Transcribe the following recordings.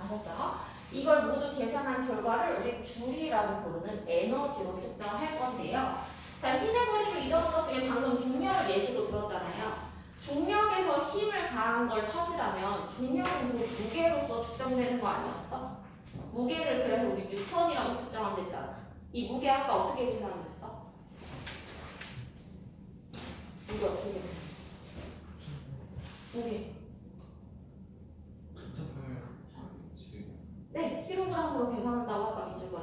아셨죠? 이걸 모두 계산한 결과를 우리 줄이라고 부르는 에너지로 측정할 건데요. 자, 힘의 거리로 이동한 것 중에 방금 중력을 예시로 들었잖아요. 중력에서 힘을 가한 걸 찾으려면 중력은 그 무게로서 측정되는 거 아니었어? 무게를 그래서 우리 뉴턴이라고 측정하면 됐잖아. 이 무게 아까 어떻게 계산됐어? 무게 어떻게 계산됐어? 무게. 네, 킬로그램으로 계산한다고 아까 민주가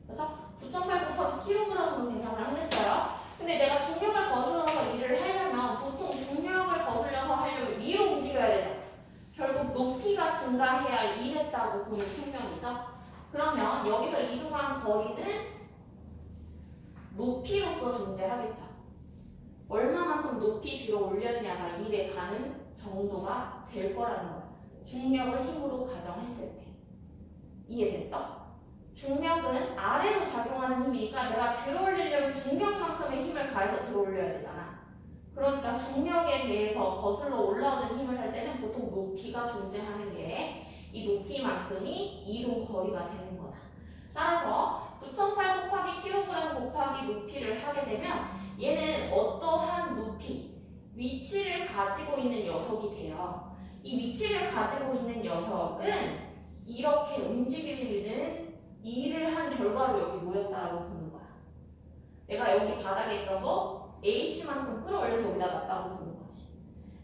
그렇죠? 9.8 곱하기 킬로그램으로 계산을 했어요. 근데 내가 중력을 거슬러서 일을 하려면 보통 중력을 거슬려서 하려면 위로 움직여야 되죠. 결국 높이가 증가해야 일했다고 보는 측면이죠. 그러면 여기서 이동한 거리는 높이로서 존재하겠죠. 얼마만큼 높이 들어 올렸냐가 일에 가는 정도가 될 거라는 거야. 중력을 힘으로 가정했을 때. 이해됐어? 중력은 아래로 작용하는 힘이니까 내가 들어 올리려면 중력만큼의 힘을 가해서 들어 올려야 되잖아. 그러니까 중력에 대해서 거슬러 올라오는 힘을 할 때는 보통 높이가 존재하는 게 이 높이만큼이 이동 거리가 되는 거다. 따라서 9.8 곱하기 킬로그램 곱하기 높이를 하게 되면 얘는 어떠한 높이, 위치를 가지고 있는 녀석이 돼요. 이 위치를 가지고 있는 녀석은 이렇게 움직이는 일을 한 결과로 여기 모였다라고 보는 거야. 내가 여기 바닥에 있던 거 H만큼 끌어올려서 여기다 놨다고 보는 거지.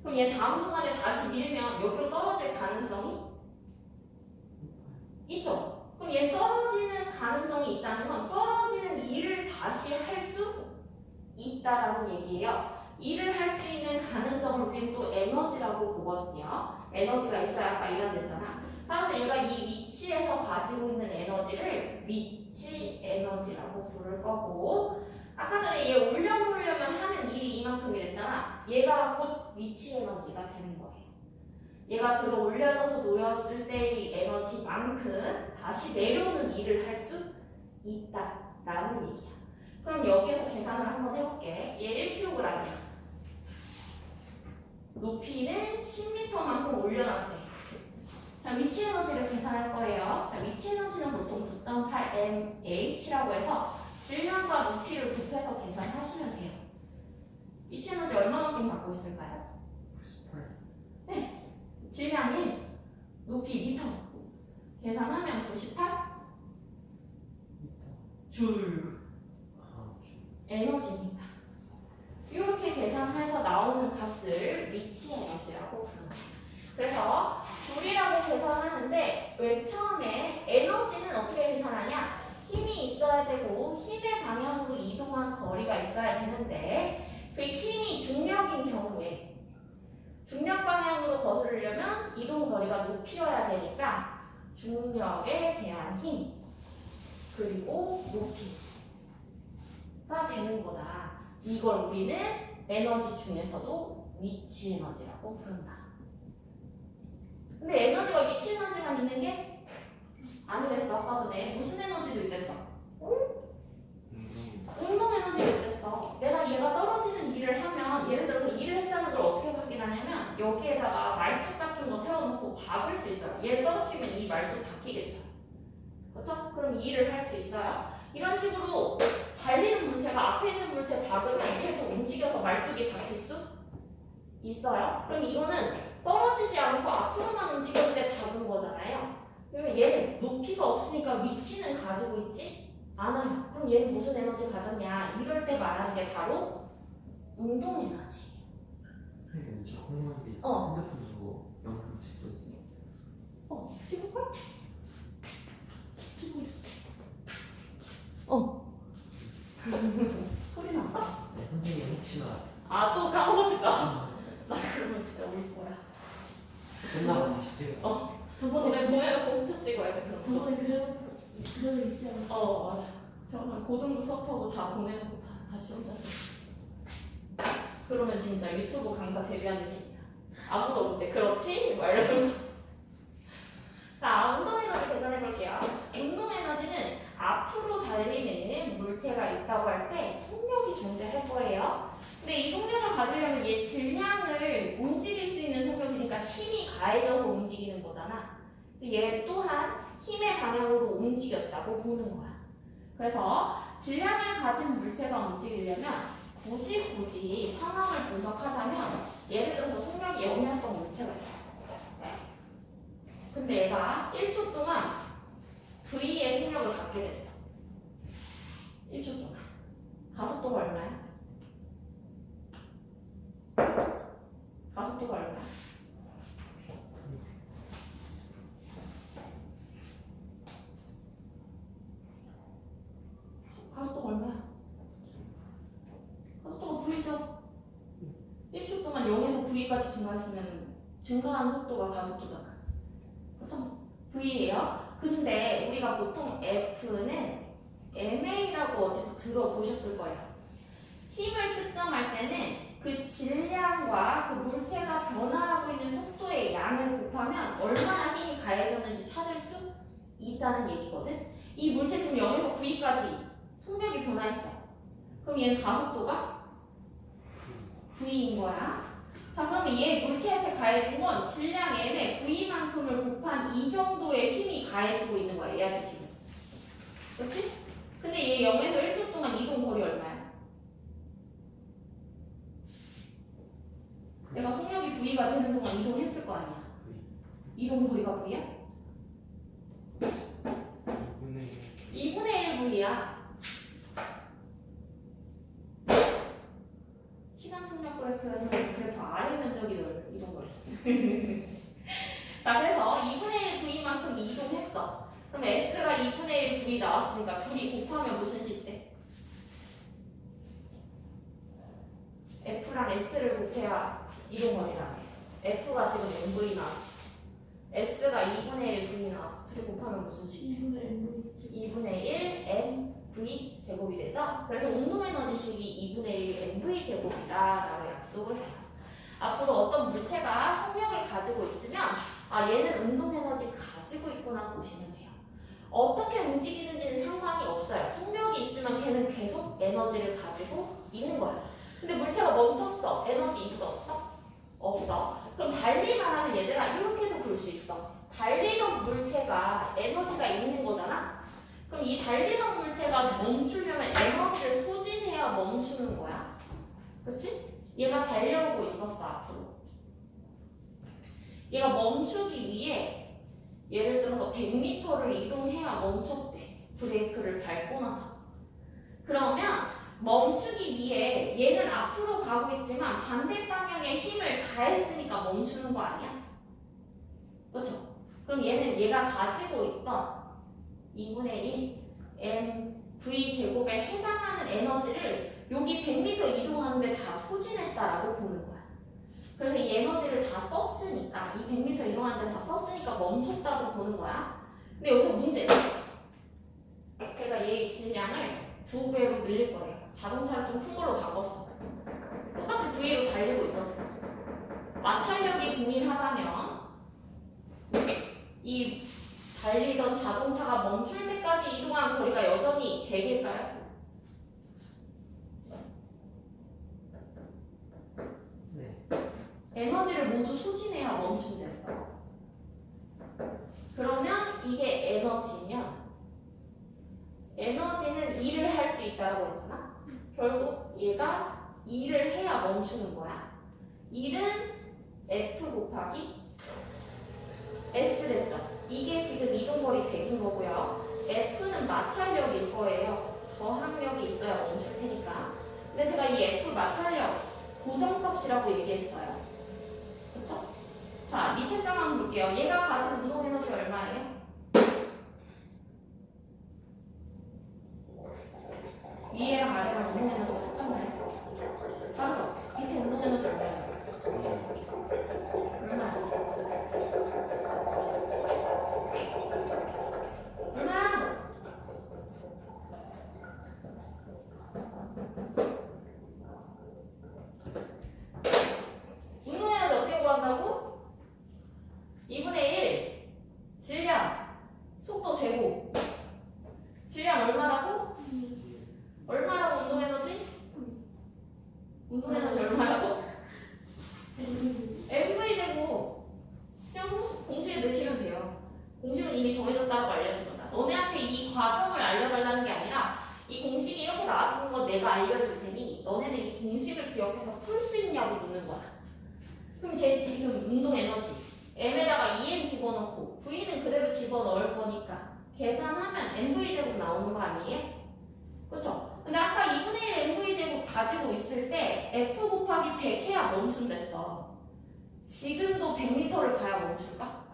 그럼 얘 다음 순간에 다시 밀면 여기로 떨어질 가능성이 있죠. 그럼 얘 떨어지는 가능성이 있다는 건 떨어지는 일을 다시 할 수 있다라는 얘기예요. 일을 할 수 있는 가능성을 우리는 또 에너지라고 보거든요. 에너지가 있어야 아까 이란됐잖아. 따라서 얘가 이 위치에서 가지고 있는 에너지를 위치 에너지라고 부를 거고, 아까 전에 얘 올려놓으려면 하는 일이 이만큼이랬잖아. 얘가 곧 위치 에너지가 되는 거예요. 얘가 들어 올려져서 놓였을 때의 에너지만큼 다시 내려오는 일을 할 수 있다라는 얘기야. 그럼 여기에서 계산을 한번 해볼게. 얘 1kg이야. 높이는 10m만큼 올려놨대. 자, 위치 에너지를 계산할 거예요. 자, 위치 에너지는 보통 9.8mh라고 해서 질량과 높이를 곱해서 계산하시면 돼요. 위치 에너지 얼마만큼 갖고 있을까요? 98. 네. 질량 1, 높이 미터. 계산하면 98 줄 에너지입니다. 이렇게 계산해서 나오는 값을 위치 에너지라고 부릅니다. 그래서 줄이라고 계산하는데 왜 처음에 에너지는 어떻게 계산하냐? 힘이 있어야 되고 힘의 방향으로 이동한 거리가 있어야 되는데 그 힘이 중력인 경우에 중력 방향으로 거스르려면 이동 거리가 높이여야 되니까 중력에 대한 힘 그리고 높이가 되는 거다. 이걸 우리는 에너지 중에서도 위치 에너지라고 부른다. 근데 에너지가 위치 에너지만 있는 게 아니랬어. 아까 전에 무슨 에너지도 있댔어? 운동 에너지가 있댔어. 내가 얘가 떨어지는 일을 하면 예를 들어서 일을 했다는 걸 어떻게 확인하냐면 여기에다가 말뚝 같은 거 세워놓고 박을 수 있어요. 얘를 떨어뜨리면 이 말뚝 바뀌겠죠. 그렇죠? 그럼 일을 할 수 있어요. 이런 식으로 달리는 물체가 앞에 있는 물체 박으면 얘도 움직여서 말뚝이 바뀔 수 있어요. 그럼 이거는 떨어지지 않고 앞으로만 움직였는데 박은 거잖아요. 그러면 얘는 높이가 없으니까 위치는 가지고 있지 않아요. 그럼 얘는 무슨 에너지 가졌냐? 이럴 때 말하는 게 바로 운동 에너지. 선생님 저 궁금한 게 어. 핸드폰 주고 영상 찍고 있어요. 찍을걸? 찍고 있어. 소리 났어? 네, 선생님 혹시나 또 까먹었을까? 나 그러면 진짜 울 거야. 끝나고 다시 찍어요. 저번에 보내놓고 혼자 찍어야 돼. 그럼 저번에 그래도 있지 않았어? 맞아. 저번에 고등부 수업하고 다 보내놓고 다시 혼자 찍었어. 그러면 진짜 유튜브 강사 데뷔하는 느낌이야. 아무도 없는데 그렇지? 막 이러면서. 자, 운동 에너지 계산해 볼게요. 운동 에너지는 앞으로 달리는 물체가 있다고 할 때 속력이 존재할 거예요. 근데 이 속력을 가지려면 얘 질량을 움직일 수 있는 속력이니까 힘이 가해져서 움직이는 거잖아. 그래서 얘 또한 힘의 방향으로 움직였다고 보는 거야. 그래서 질량을 가진 물체가 움직이려면 굳이 상황을 분석하자면 예를 들어서 속력이 0이었던 물체가 있어. 근데 얘가 1초 동안 V의 속력을 갖게 됐어. 1초 동안. 가속도가 얼마야? 가속도가 얼마야? 가속도가 얼마야? 가속도가 V죠? 1초 동안 0에서 V까지 증가했으면 증가한 속도가 가속도잖아. 그렇죠? V예요. 근데 우리가 보통 F는 MA라고 어디서 들어보셨을 거예요. 힘을 측정할 때는 그 질량과 그 물체가 변화하고 있는 속도의 양을 곱하면 얼마나 힘이 가해졌는지 찾을 수 있다는 얘기거든. 이 물체 지금 0에서 9까지 속력이 변화했죠. 그럼 얘는 가속도가 V인 거야. 자, 그러면 얘 물체한테 가해진 건 질량 M의 V만큼을 곱한 이 정도의 힘이 가해지고 있는 거야. 얘한테 지금. 그렇지? 근데 얘 0에서 1초 동안 이동 거리 얼마야? 내가 속력이 V가 되는 동안 이동했을 거 아니야. 이동 거리가 V야? 2분의 1 V야. 시간 속력 그래프에서 그래프 아래 면적이 이동 거리. 자, 그래서 2분의 1 V만큼 이동했어. 그럼 S가 2분의 1 V 나왔으니까 둘이 곱하면 무슨 식 돼? F랑 S를 곱해야 이동거리라며. F가 지금 MV 나왔어. S가 2분의 1 V 나왔어. 둘이 곱하면 무슨 식? 2분의 1 MV 제곱이 되죠? 그래서 운동에너지식이 2분의 1 MV 제곱이다라고 약속을 해요. 앞으로 어떤 물체가 속력을 가지고 있으면 얘는 운동에너지 가지고 있구나 보시면 돼요. 어떻게 움직이는지는 상관이 없어요. 속력이 있으면 걔는 계속 에너지를 가지고 있는 거야. 근데 물체가 멈췄어. 에너지 있어 없어? 없어. 그럼 달리만 하면 얘들아 이렇게도 볼 수 있어. 달리던 물체가 에너지가 있는 거잖아? 그럼 이 달리던 물체가 멈추려면 에너지를 소진해야 멈추는 거야. 그치? 얘가 달려오고 있었어 앞으로. 얘가 멈추기 위해 예를 들어서 100m를 이동해야 멈췄대. 브레이크를 밟고 나서. 그러면 멈추기 위해 얘는 앞으로 가고 있지만 반대 방향에 힘을 가했으니까 멈추는 거 아니야? 그렇죠? 그럼 얘는 얘가 가지고 있던 2분의 1 mv 제곱에 해당하는 에너지를 여기 100m 이동하는데 다 소진했다라고 보는 거야. 그래서 이 에너지를 다 썼으니까 이 100m 이동하는데 다 썼으니까 멈췄다고 보는 거야. 근데 여기서 문제. 제가 얘의 질량을 2배로 늘릴 거예요. 자동차를 좀 큰 걸로 바꿨어. 똑같이 V로 달리고 있었어. 마찰력이 동일하다면 이 달리던 자동차가 멈출 때까지 이동한 거리가 여전히 100일까요? 에너지를 모두 소진해야 멈춤됐어. 그러면 이게 에너지면 에너지는 일을 할 수 있다고 했잖아. 결국 얘가 일을 해야 멈추는 거야. 일은 F 곱하기 S 됐죠. 이게 지금 이동거리 100인 거고요. F는 마찰력일 거예요. 저항력이 있어야 멈출 테니까. 근데 제가 이 F 마찰력 고정값이라고 얘기했어요. 그렇죠? 자, 밑에 쌍만 볼게요. 얘가 가진 운동 에너지 얼마예요? 위에랑 아래랑 운동 에너지가 똑같나요? 다르죠? 밑에 운동 에너지 얼마예요? 얼마예요? 얼마야? 운동 에너지 어떻게 구한다고? 2분의 1 질량 속도 제곱 질량 얼마라고? 얼마라고 운동 그럼 제 지금 운동 에너지 m에다가 2m 집어넣고 v는 그대로 집어넣을 거니까 계산하면 mv제곱 나오는 거 아니에요? 그쵸? 근데 아까 2분의 1 mv제곱 가지고 있을 때 f 곱하기 100 해야 멈춘댔어. 지금도 100m를 가야 멈출까?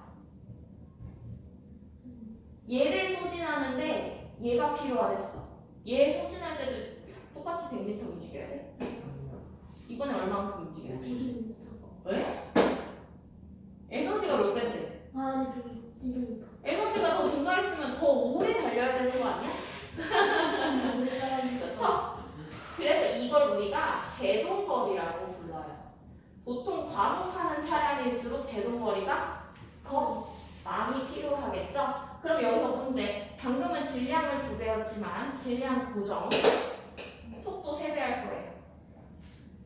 얘를 소진하는데 얘가 필요하댔어. 얘 소진할 때도 똑같이 100m 움직여야 돼? 이번에 얼마만큼 움직여야 돼? 90m. 왜? 에너지가 몇 배인데? 아니 200m. 에너지가 더 증가했으면 더 오래 달려야 되는 거 아니야? 그쵸? 그래서 이걸 우리가 제동거리라고 불러요. 보통 과속하는 차량일수록 제동거리가 더 많이 필요하겠죠? 그럼 여기서 문제. 방금은 질량을 2배였지만 질량 고정, 속도 3배 할 거예요.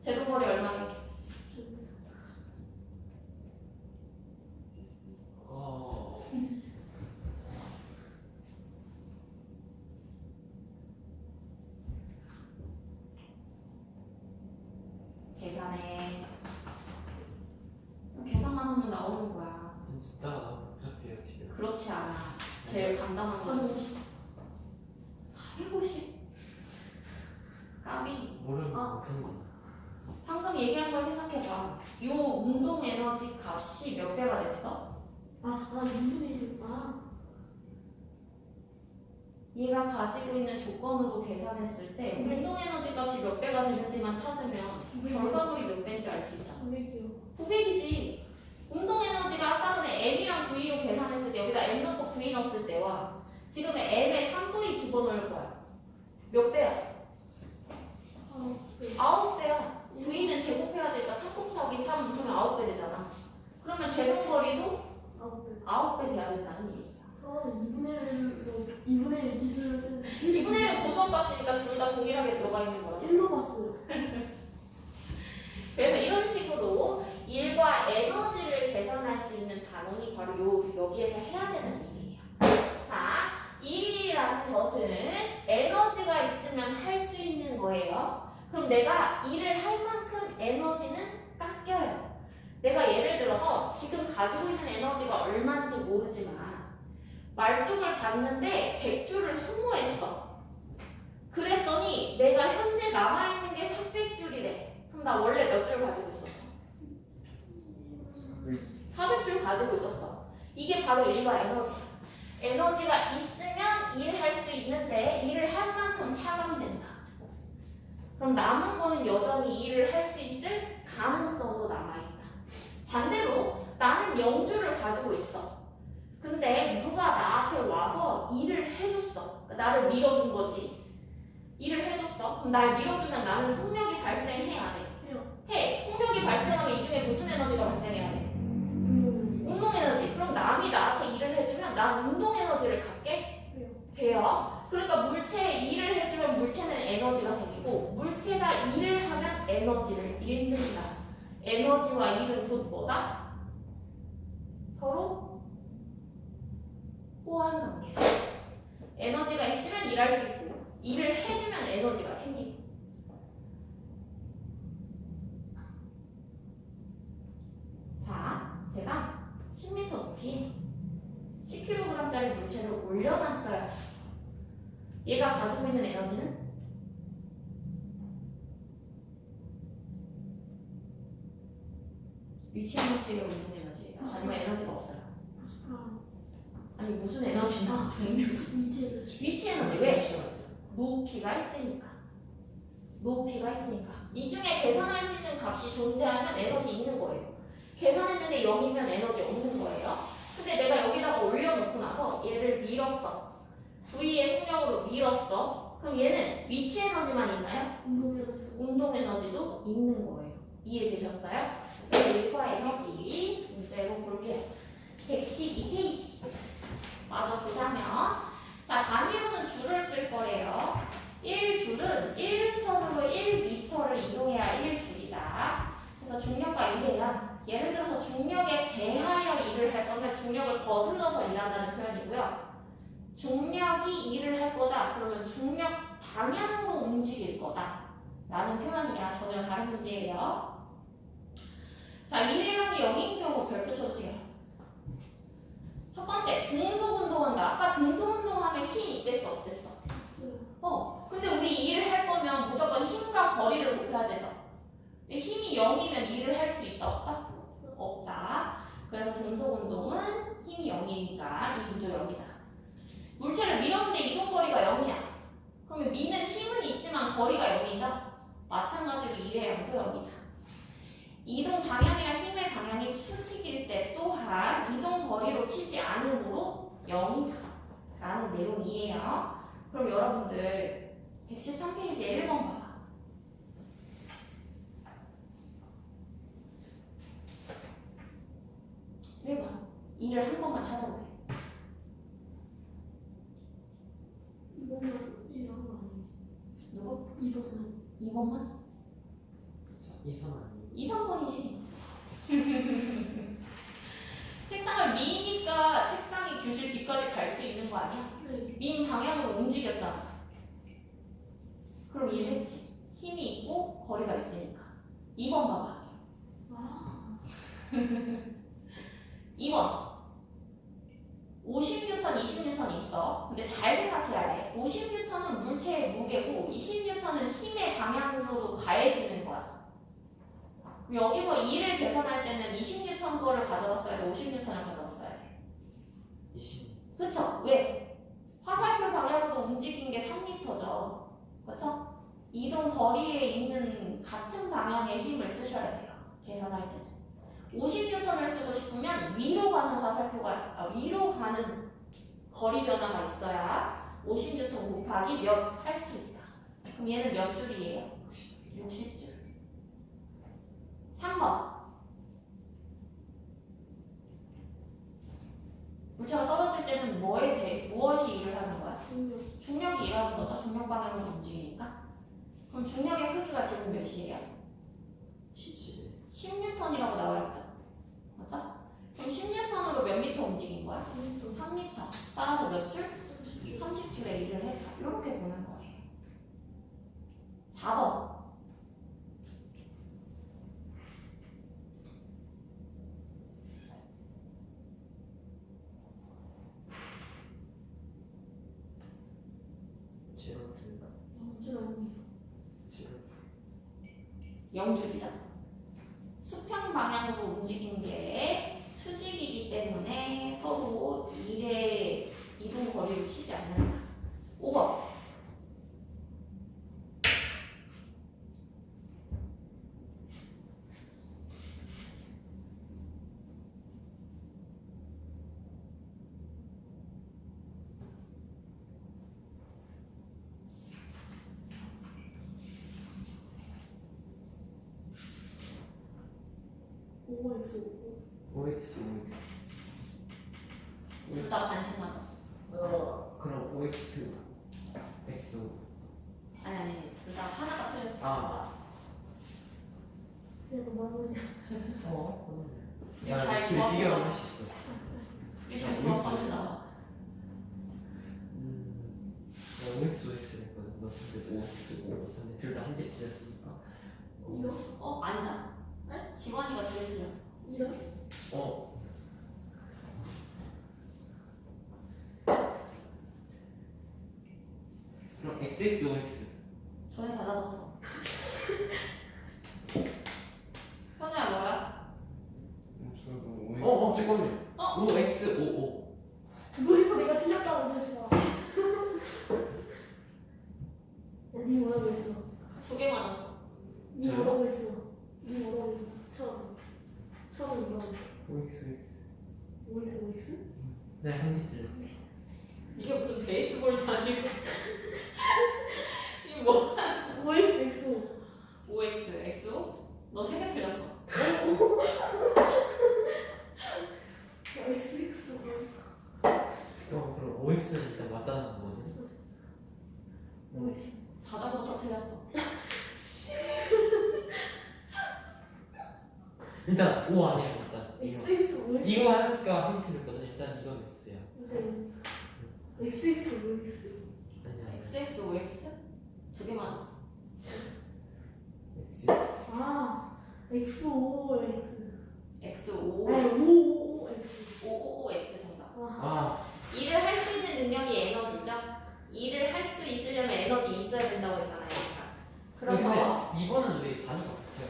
제동거리 얼마겠죠? 계산해. 계산만 하면 나오는 거야. 숫자가 너무 복잡해요 지금. 그렇지 않아. 제일 간단한 거. 450? 까비. 모르는 아. 못하는 거. 방금 얘기한 걸 생각해봐. 요 운동 에너지 값이 몇 배가 됐어? 운동이 얘가 가지고 있는 조건으로 계산했을 때 운동 에너지 값이 몇 배가 되는지만 찾으면 결과물이 몇 배인지 알 수 있잖아. 900이요. 900이지. 운동 에너지가 아까 전에 m이랑 v로 계산했을 때 여기다 m 넣고 v 넣었을 때와 지금의 m에 3v 집어넣을 거야. 몇 배야? 9배야. v는 제곱해야 되니까 3 곱하기 3 그러면 9배 되잖아. 그러면 제동거리도 9배 돼야 된다는 얘기야. 2분의 1 기준으로 쓰는 2분의 1은 고정값이니까 둘 다 동일하게 들어가 있는 거야. 1로 봤어요. 그래서 이런 식으로 일과 에너지를 계산할 수 있는 단원이 바로 여기에서 해야 되는 일이에요. 자, 일이라는 것은 에너지가 있으면 할 수 있는 거예요. 그럼 내가 일을 할 만큼 에너지는 깎여요. 내가 예를 들어서 지금 가지고 있는 에너지가 얼마인지 모르지만 말뚝을 봤는데 100줄을 소모했어. 그랬더니 내가 현재 남아있는 게 300줄이래. 그럼 나 원래 몇 줄 가지고 있었어? 400줄 가지고 있었어. 이게 바로 일과 에너지야. 에너지가 있으면 일할 수 있는데 일을 할 만큼 차감된다. 그럼 남은 거는 여전히 일을 할 수 있을 가능성으로 남아있다. 반대로 나는 0줄을 가지고 있어. 근데 누가 나한테 와서 일을 해줬어. 나를 밀어준 거지. 일을 해줬어. 그럼 날 밀어주면 나는 속력이 발생해야 안 해? 해. 속력이 발생하면 이 중에 무슨 에너지가 발생해야 돼? 운동 에너지. 그럼 남이 나한테 일을 해주면 난 운동 에너지를 갖게 돼요. 그러니까 물체에 일을 해주면 물체는 에너지가 생기고 물체가 일을 하면 에너지를 잃는다. 에너지와 일은 곧 뭐다? 서로 호환 관계. 에너지가 있으면 일할 수 있고 일을 해주면 에너지가 생기고. 자, 제가 10m 높이 10kg짜리 물체를 올려놨어요. 얘가 가지고 있는 에너지는 위치 에너지가 운동 에너지예요. 아니면 에너지가 없어요. 아니 무슨 에너지나 위치 에너지. 왜? 높이가 있으니까. 높이가 있으니까. 이 중에 계산할 수 있는 값이 존재하면 에너지 있는 거예요. 계산했는데 0이면 에너지 없는 거예요. 근데 내가 여기다가 올려놓고 나서 얘를 밀었어. V의 속력으로 밀었어. 그럼 얘는 위치 에너지만 있나요? 운동 에너지도 있는 거예요. 이해되셨어요? 일과 에너지 문제로 볼게요. 112페이지 마저 보자면, 자, 단위로는 줄을 쓸 거예요. 1줄은 1N으로 1m를 이동해야 1줄이다. 그래서 중력과 일이에요. 예를 들어서 중력에 대하여 일을 할 거면 중력을 거슬러서 일한다는 표현이고요. 중력이 일을 할 거다. 그러면 중력 방향으로 움직일 거다. 라는 표현이야. 전혀 다른 문제예요. 자, 1의 항이 0인 경우 별표 쳐주세요. 첫 번째, 등속 운동한다. 아까 등속 운동하면 힘 있댔어, 없댔어? 근데 우리 일을 할 거면 무조건 힘과 거리를 곱해야 되죠. 근데 힘이 0이면 일을 할 수 있다, 없다? 없다. 그래서 등속 운동은 힘이 0이니까 이 구조 0이다. 물체를 밀었는데 이동거리가 0이야. 그러면 미는 힘은 있지만 거리가 0이죠? 마찬가지로 1의 양도 0이다. 이동 방향이랑 힘의 방향이 수직일 때 또한 이동 거리로 치지 않으므로 0이다. 라는 내용이에요. 그럼 여러분들 113페이지에 1번 봐봐. 1번. 2를 한 번만 찾아보래. 이거는 이런 거 아니에요? 누구? 이거는 2번만? 2, 3 아니에요? 2, 3번이지. 책상을 미니까 책상이 교실 뒤까지 갈 수 있는 거 아니야? 네. 민 방향으로 움직였잖아. 그럼 이해했지? 힘이 있고 거리가 있으니까. 2번 봐봐. 아 2번. 50N, 20N 있어. 근데 잘 생각해야 돼. 50N은 물체의 무게고 20N은 힘의 방향으로 가해지는 거야. 여기서 2를 계산할 때는 20N 거를 가져갔어야 돼, 50N을 가져갔어야 돼. 20. 그쵸? 왜? 화살표 방향으로 움직인 게 3m죠. 그쵸? 이동 거리에 있는 같은 방향의 힘을 쓰셔야 돼요. 계산할 때는. 50N을 쓰고 싶으면 위로 가는 위로 가는 거리 변화가 있어야 50N 곱하기 몇 할 수 있다. 그럼 얘는 몇 줄이에요? 60줄. 3번. 물체가 떨어질 때는 무엇이 일을 하는 거야? 중요. 중력이 일하는 거죠. 중력 방향으로 움직이니까. 그럼 중력의 크기가 지금 몇이에요? 11. 10N이라고 나와 있죠. 맞죠? 그럼 10N으로 몇 미터 움직인 거야? 3m. 따라서 몇 줄? 30줄에 일을 했다. 이렇게 보는 거예요. 4번. 제로 줄. 영주라니. 제로 줄. 0줄이죠. 수평 방향으로 움직인 게 수직이기 때문에 서로 일의 이동 거리를 치지 않는다. 5번. OX 5x, 5x. 둘 다 반씩 맞았어. 그럼 5x, x. 아니. 둘 다 하나가 틀렸어. 아. 내가 뭐하냐? 잘 둘이 조합해봐. 비교를 할 수 있어. 이게 잘 조합합니다. 5x, 5x 했거든. 너 근데 5x, 5. 근데 둘 다 한 개 틀렸으니까. 이거? 아니다. 지원이가 둘 틀렸어. 이런? 어. 그럼 XX, OX. 전혀 달라졌어. 현우야 뭐야? 잠깐만요. 어? OX, OO. 그거에서 내가 틀렸다고 사실아. 니 뭐라고 했어? 두 개 맞았어. 니 저요? 뭐라고 했어? 니 뭐라고 했어? 처음에 뭐라고 했어? OX, OX OX? 네, 한 개 틀려. 이게 무슨 베이스볼도 아니고. 이게 뭐? OX X OX, XO? 너 세 개 틀렸어. X X 그럼 OX는 일단 맞다는 거거든. OX 자전부터 틀렸어. 일단 O 아니야 일단. X X OX 이거 하니까 한 개 틀렸거든. 일단 이건 X야. X X OX 아니야. XX, OX? 두 개 맞았어. X. 아 X O X X5 아니 555X 555X 정답. 아 일을 할 수 있는 능력이 에너지죠. 일을 할 수 있으려면 에너지 있어야 된다고 했잖아요. 그래서 근데 이번은 왜 단위가 같아요?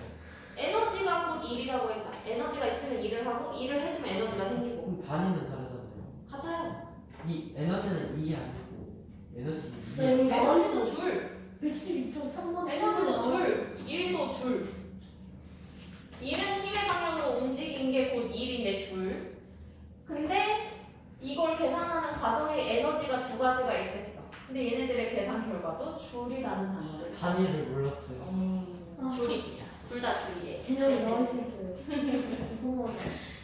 에너지가 곧 일이라고 했죠. 에너지가 있으면 일을 하고 일을 해주면 에너지가 생기고 그럼 단위는 다르잖아요. 같아요. 이 에너지는 2이 아니고 에너지는 2. 네. 에너지도 줄, 112초 3번 에너지도 줄, 일도 줄. 일은 힘의 방향으로 움직인 게 곧 일인데 줄. 근데 이걸 계산하는 과정에 에너지가 두 가지가 있겠어. 근데 얘네들의 계산 결과도 줄이라는 단어를 단위를 몰랐어요. 줄이 둘 다 줄이에요. 개념이 나와 있었어요. 어머.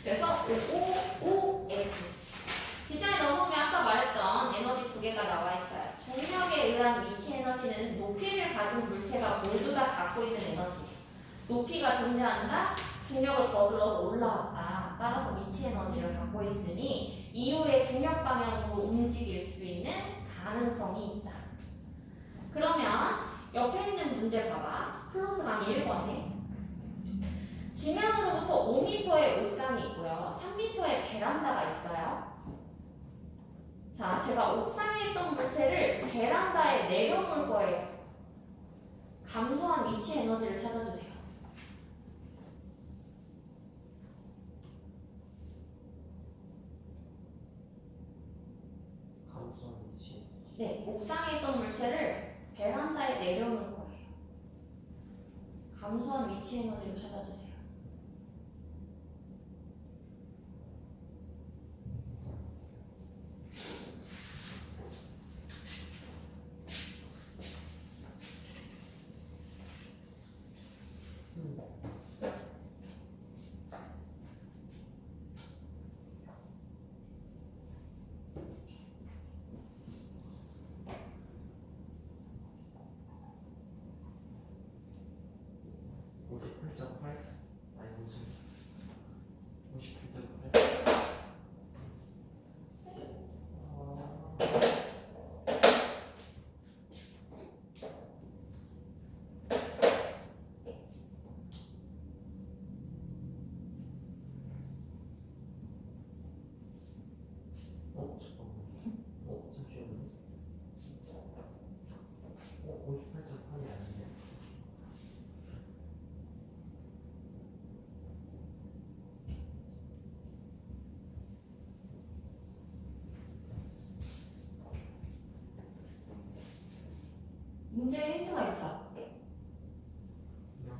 그래서 555X. 뒷장에 넘어오면 아까 말했던 에너지 두 개가 나와 있어요. 중력에 의한 미치 에너지는 높이를 가진 물체가 모두 다 갖고 있는 에너지예요. 높이가 존재한다. 중력을 거슬러서 올라왔다. 따라서 미치 에너지를 갖고 있으니 이후에 중력 방향으로 움직일 수 있는 가능성이 있다. 그러면 옆에 있는 문제 봐봐. 플러스 방이 1번에 지면으로부터 5m의 옥상이 있고요. 3m의 베란다가 있어요. 자, 제가 옥상에 있던 물체를 베란다에 내려놓을 거예요. 감소한 위치 에너지를 찾아주세요. 감소한 위치. 네, 옥상에 있던 물체를 베란다에 내려놓을 거예요. 감소한 위치 에너지를 찾아주세요. 아니 무슨 58.8. 잠깐만. 잠시만요. 58.8이 아니네. 문제에 힌트가 있죠?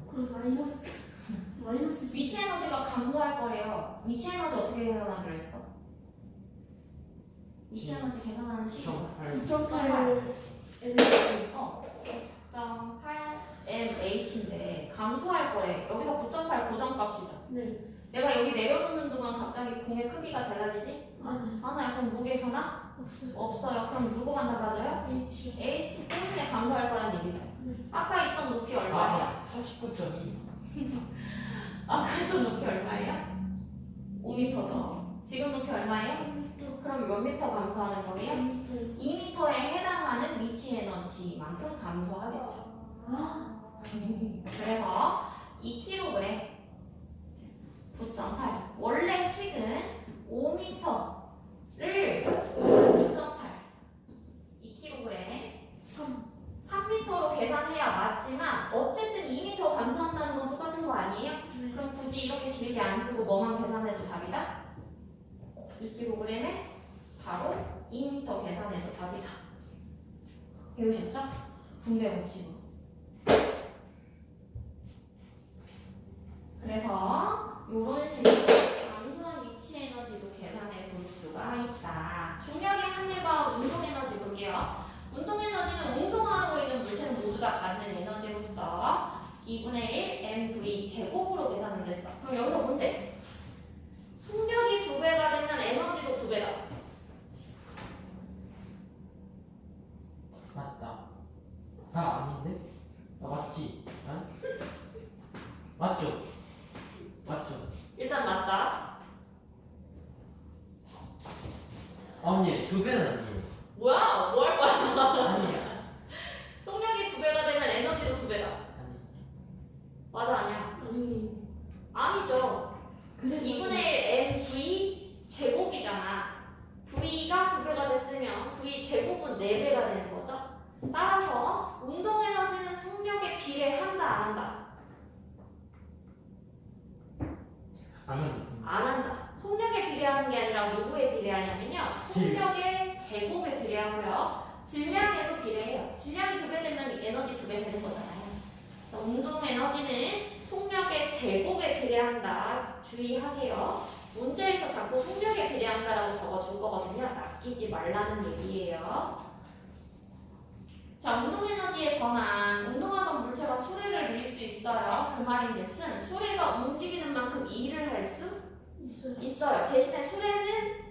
그럼 마이너스 위치 에너지가 감소할 거래요. 위치 에너지 어떻게 계산하기로 했어? 위치 에너지 계산하는 식이 9.8 LH 9.8 mh인데 감소할 거래. 여기서 9.8 고정값이죠. 네. 내가 여기 내려놓는 동안 갑자기 공의 크기가 달라지지? 아니 하나요? 그럼 무게 변화? 없어요. 없어요. 그럼 누구만 달라져요? H h 때문에 감소할 거란 얘기죠. 네. 아까 있던 높이 얼마예요? 39.2. 아까 있던 높이 얼마예요? 5m죠. 지금 높이 얼마예요? 3m 그럼 몇 미터 감소하는 거예요? 3m 2m에 해당하는 위치 에너지만큼 감소하겠죠. 그래서 2kg 9.8. 원래 식은 5m를 9.8. 2kg 3 3m로 계산해야 맞지만 어쨌든 2m 감소한다는 건 똑같은 거 아니에요? 네. 그럼 굳이 이렇게 길게 안 쓰고 뭐만 계산해도 답이다? 2kg에 바로 2m 계산해도 답이다. 배우셨죠? 분배 법칙. 그래서 이런 식으로 감소한 위치 에너지도 계산해 볼 수가 있다. 중력의 한일과 운동 에너지 볼게요. 운동 에너지는 운동하고 있는 물체는 모두 다 갖는 에너지로서 2분의 1 mv 제곱으로 계산을 했어. 그럼 여기서 문제. 속력이 2배가 되면 에너지도 2배다. 맞다. 아닌데? 맞지? 맞죠? 맞죠? 일단 맞다. 언니 2배는 아니에요. 뭐야? 뭐 할 거야? 아니야. 속력이 2배가 되면 에너지도 2배다. 아니. 맞아, 아니야? 아니 아니죠. 그래 2분의 질량에도 비례해요. 질량이 2배 되면 에너지 2배 되는 거잖아요. 운동 에너지는 속력의 제곱에 비례한다. 주의하세요. 문제에서 자꾸 속력에 비례한다라고 적어줄 거거든요. 낚이지 말라는 얘기예요. 자, 운동 에너지의 전환. 운동하던 물체가 수레를 밀 수 있어요. 그 말인즉슨 수레가 움직이는 만큼 일을 할 수 있어요. 대신에 수레는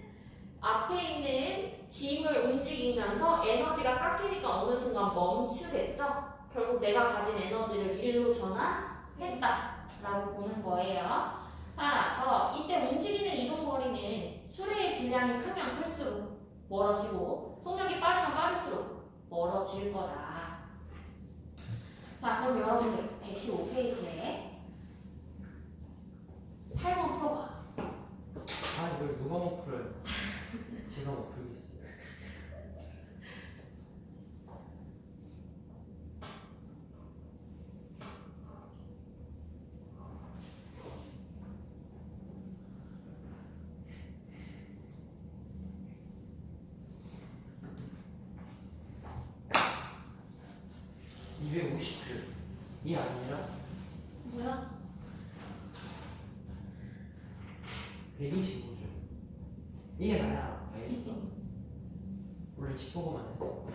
앞에 있는 짐을 움직이면서 에너지가 깎이니까 어느 순간 멈추겠죠? 결국 내가 가진 에너지를 일로 전환했다라고 보는 거예요. 따라서 이때 움직이는 이동거리는 수레의 질량이 크면 클수록 멀어지고 속력이 빠르면 빠를수록 멀어질 거다. 자, 그럼 여러분들 115페이지에 8번 풀어봐. 아 이걸 누가 못 풀어요? 제가 못 풀겠어요. 이 아니라 뭐야? 125줄. 이게 나야. 알겠어? 원래 짚보고만 했어.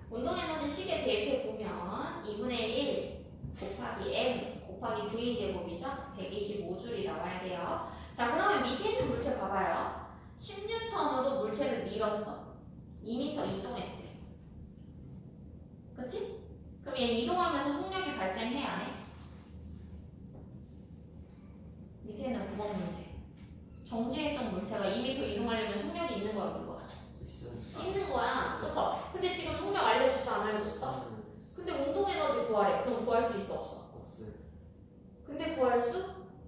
운동에너지 식에 대입해 보면 2분의 1 곱하기 m 곱하기 v제곱이죠? 125줄이 나와야 돼요. 자, 그러면 밑에 있는 물체 봐봐요. 10N으로 물체를 밀었어. 2m 이동했대. 그치? 그럼 얘 이동하면서 속력이 발생해, 안 해? 밑에 있는 9번 문제. 정지했던 물체가 2m 이동하려면 속력이 있는 거야, 없는 거야? 있어. 있는 거야. 그쵸? 근데 지금 속력 알려줬어, 안 알려줬어? 근데 운동에너지 구하래. 그럼 구할 수 있어, 없어? 없어요. 근데 구할 수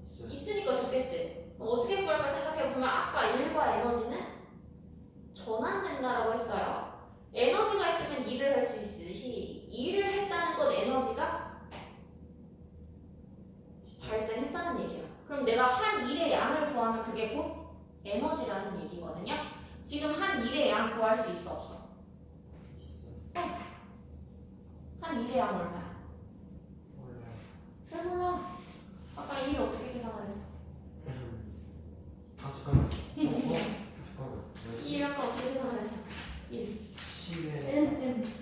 있어요. 있으니까 좋겠지. 어떻게 구할까 생각해보면 아까 일과 에너지는 전환된다라고 했어요. 에너지가 있으면 일을 할 수 있듯이 일을 했다는 건 에너지가 발생했다는 얘기야. 그럼 내가 한 일의 양을 구하면 그게 곧 에너지라는 얘기거든요. 지금 한 일의 양 구할 수 있어, 없어? 있어. 한 일의 양 얼마야? 몰라요. 잘 몰라. 아까 일 어떻게 계산을 했어? 아 잠깐만. 잠깐만. 일 아까 어떻게 계산을 했어? 1. 10에 N nn.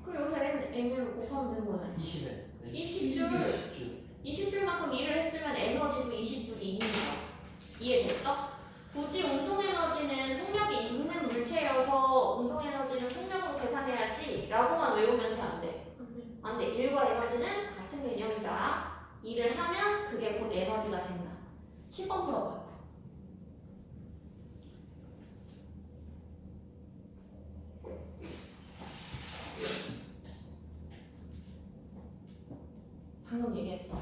그럼 여기서 n을 곱하면 되는 거네. 20에 20줄. 20줄만큼 일을 했으면 에너지도 20줄이 있는 거야. 이해됐어? 굳이 운동에너지는 속력이 있는 물체여서 운동에너지는 속력으로 계산해야지 라고만 외우면 돼, 안 돼? 안 돼. 일과 에너지는 같은 개념이다. 일을 하면 그게 곧 에너지가 된다. 10번 풀어봐. 방금 얘기했어.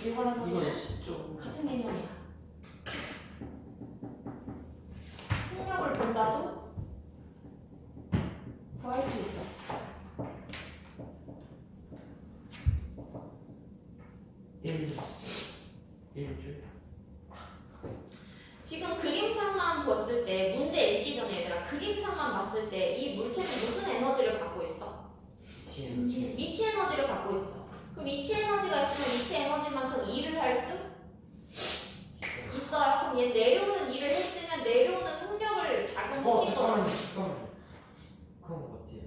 일과 이건 에너지는 10조. 같은 개념이야. 속력을 본다도 구할 수 있어. 일줄. 지금 그림상만 봤을 때 문제 읽기 전에 얘들아 그림상만 봤을 때 이 물체는 무슨 에너지를 갖고 있어? 지금 위치 에너지를 갖고 있죠. 그럼 위치 에너지가 있으면 위치 에너지만큼 일을 할 수 있어요. 그럼 얘 내려오는 일을 했으면 내려오는 속력을 작용시킨 거잖아. 잠깐만. 그건 어때요?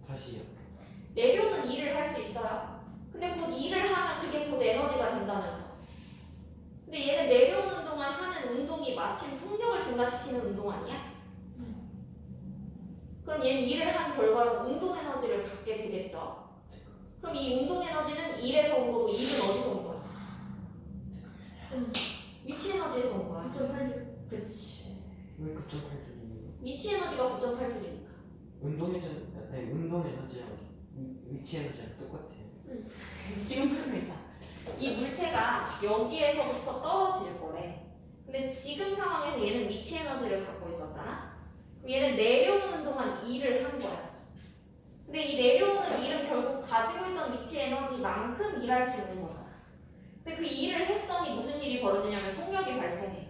다시요. 내려오는 일을 할 수 있어요. 근데 곧 일을 하면 그게 곧 에너지가 된다면서. 근데 얘는 내려오는 동안 하는 운동이 마침 속력을 증가시키는 운동 아니야? 그럼 얘는 일을 한 결과로 운동 에너지를 갖게 되겠죠. 그럼 이 운동 에너지는 일에서 온 거고 일은 어디서 온 거야? 위치 에너지에서 온 거야. 9.8줄. 그치. 왜 9.8줄이에요? 위치 에너지가 9.8줄이니까. 운동 에너지랑 위치 에너지랑 똑같아요. 지금 설명했잖아. 이 물체가 여기에서부터 떨어질 거래. 근데 지금 상황에서 얘는 위치 에너지를 갖고 있었잖아. 그럼 얘는 내려오는 동안 일을 한 거야. 근데 이 내려오는 일은 결국 가지고 있던 위치 에너지만큼 일할 수 있는 거잖아. 근데 그 일을 했더니 무슨 일이 벌어지냐면 속력이 발생해.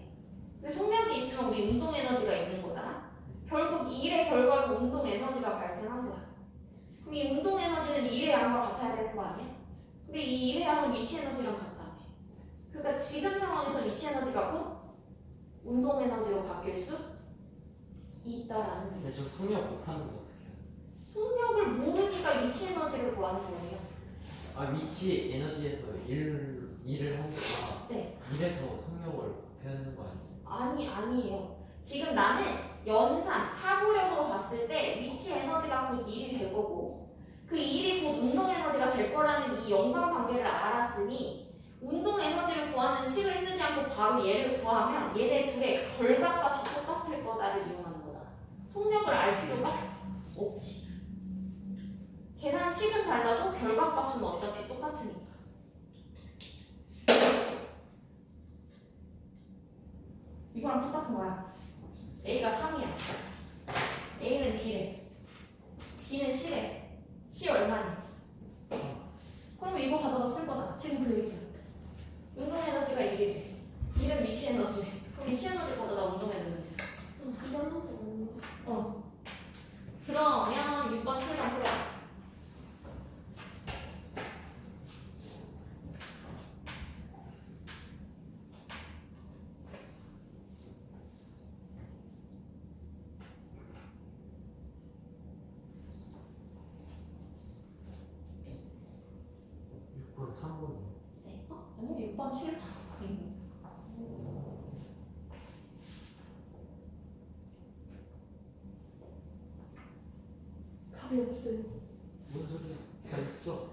근데 속력이 있으면 우리 운동 에너지가 있는 거잖아. 결국 이 일의 결과로 운동 에너지가 발생한 거야. 그럼 이 운동 에너지는 이 일의 양과 같아야 되는 거 아니야? 근데 이 일의 양은 위치 에너지랑 같다며. 그러니까 지금 상황에서 위치 에너지가 곧 운동 에너지로 바뀔 수 있다라는 거예요. 근데 저 속력 곱하는 거 어떻게 해요? 속력을 모르니까 위치 에너지를 구하는 거예요. 아 위치 에너지에서 일을 하니까 네. 일에서 속력을 곱하는 거 아니에요? 아니에요. 지금 나는 연산, 사고력으로 봤을 때 위치 에너지가 곧 일이 될 거고 그 일이 곧 운동 에너지가 될 거라는 이 연관관계를 알았으니 운동 에너지를 구하는 식을 쓰지 않고 바로 얘를 구하면 얘네 둘의 결과값이 똑같을 거다를 이용하는 거잖아. 속력을 알 필요가 없지. 계산식은 달라도 결과값은 어차피 똑같으니까. 이거랑 똑같은 거야. A가 3이야. A는 B래. B는 C래. C 얼마니? 그러면 이거 가져다 쓸 거잖아. 지금 그 얘기야. 운동 에너지가 1이래. 1은 위치 에너지래. 그럼 위치 에너지 가져다 운동 에너지. 그럼 3번은 그러면 6번 7번 풀어. 번 3번이요. 네. 아니 6번 7번. 답이 없어요. 뭔 소리야? 다 있어.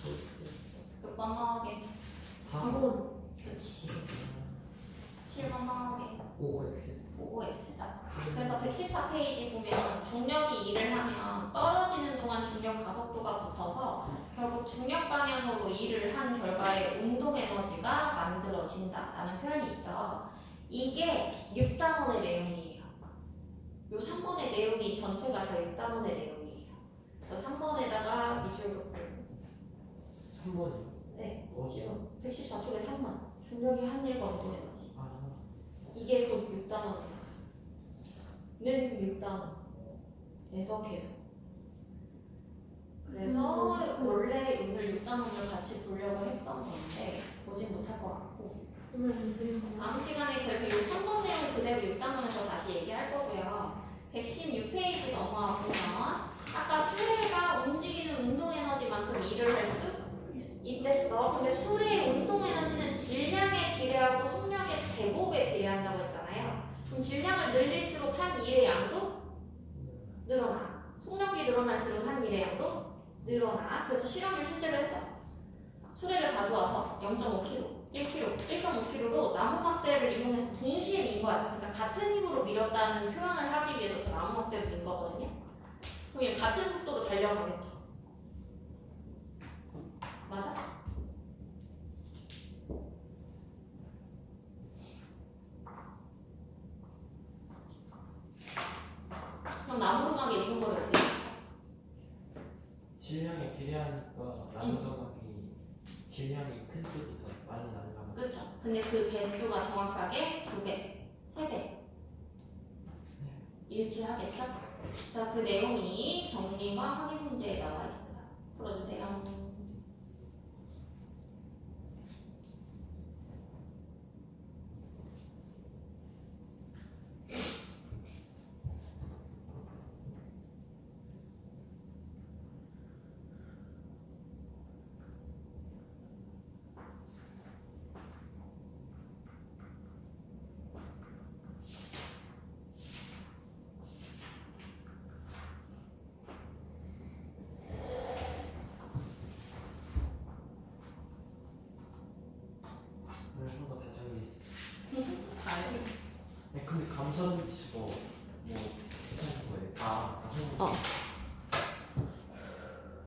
됐어요. 몇 번 나오게? 4번. 그렇지. 7번 나오게. 5x. 5x다. 그래서 114페이지 보면 중력이 일을 하면 떨어지는 동안 중력 가속도가 붙어서 결국 중력 방향으로 일을 한 결과에 운동 에너지가 만들어진다라는 표현이 있죠. 이게 6단원의 내용이에요. 요 3번의 내용이 전체가 다 6단원의 내용이에요. 그래서 3번에다가 밑줄 긋고 3번이요? 네, 어디요? 114쪽에 3번 중력이 한 일과 운동 에너지. 아, 이게 곧 6단원이야. 는 6단원에서 계속. 그래서 원래 오늘 6단원을 같이 보려고 했던 건데 보진 못할 것 같고 다음 시간에 그래서 이 3번 내용 그대로 6단원에서 다시 얘기할 거고요. 116페이지 넘어와 보면 아까 수레가 움직이는 운동 에너지만큼 일을 할 수 있댔어. 근데 수레의 운동 에너지는 질량에 비례하고 속력의 제곱에 비례한다고 했잖아요. 그럼 질량을 늘릴수록 한 일의 양도 늘어나. 속력이 늘어날수록 한 일의 양도 늘어나. 그래서 실험을 실제로 했어. 수레를 가져와서 0.5kg, 1kg, 1.5kg로 나무 막대를 이용해서 동시에 민 거야. 그러니까 같은 힘으로 밀었다는 표현을 하기 위해서 저 나무 막대를 민 거거든요. 그럼 얘 같은 속도로 달려가겠죠. 맞아? 그럼 나무 도막에 있는 거를 어떻게 해? 질량에 비례하니까 나무도막이 질량이 큰 쪽이 더 많이 날아가면 그쵸? 근데 그 배수가 정확하게 2배, 3배 일치하겠죠? 자, 그 내용이 정리와 확인 문제에 나와 있어요. 풀어주세요. 근데 감선 집어 뭐 어떻게 하는 거예요? 다 하는 어. 거예요?